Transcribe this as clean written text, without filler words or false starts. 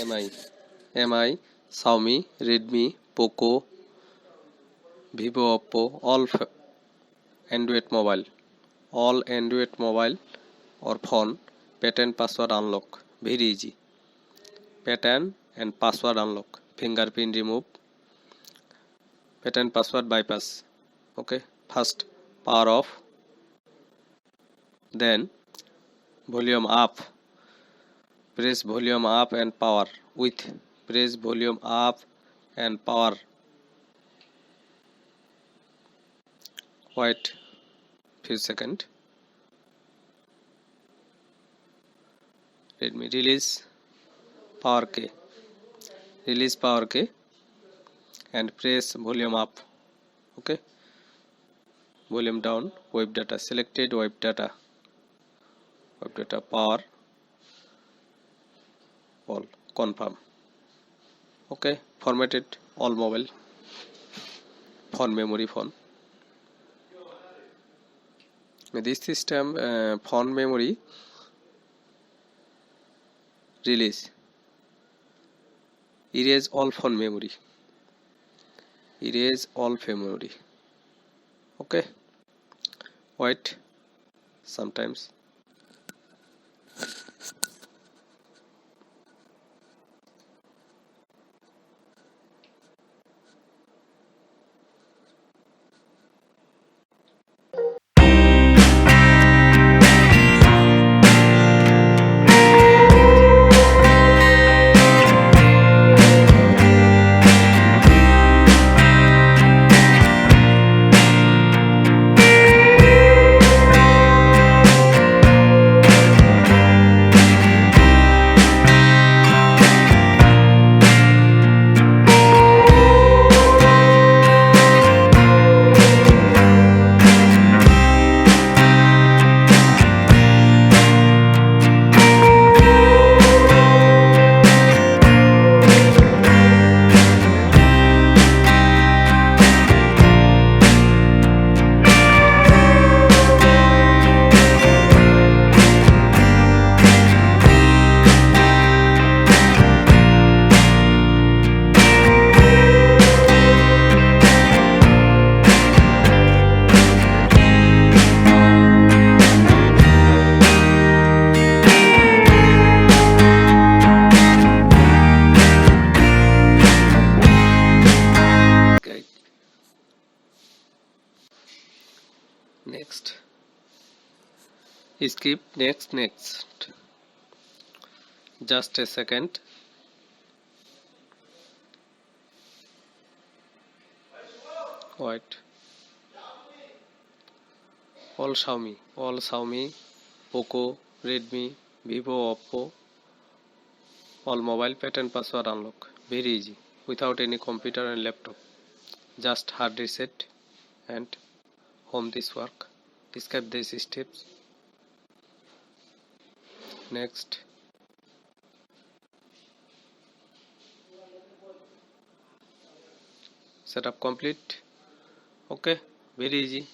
Mi, Xiaomi, Redmi, Poco, Vivo, Oppo, all Android mobile or phone, pattern password unlock, very easy. Pattern and password unlock, fingerprint remove, pattern password bypass. Okay, first power off, then volume up. Press volume up and power with. Press volume up and power. Wait few seconds. Let me release power key. Release power key and press volume up. Okay. Volume down. Web data selected. Web data. Web data power. All confirm. Okay. Formatted all mobile. Phone memory phone. This system phone memory release. Erase all phone memory. Erase all phone memory. Okay. Wait sometimes. Next. Skip next. Just a second. Wait. All Xiaomi, Poco, Redmi, Vivo, Oppo, all mobile pattern password unlock. Very easy. Without any computer and laptop. Just hard reset and home this work. Skip these steps. Next. Setup complete. Okay, very easy.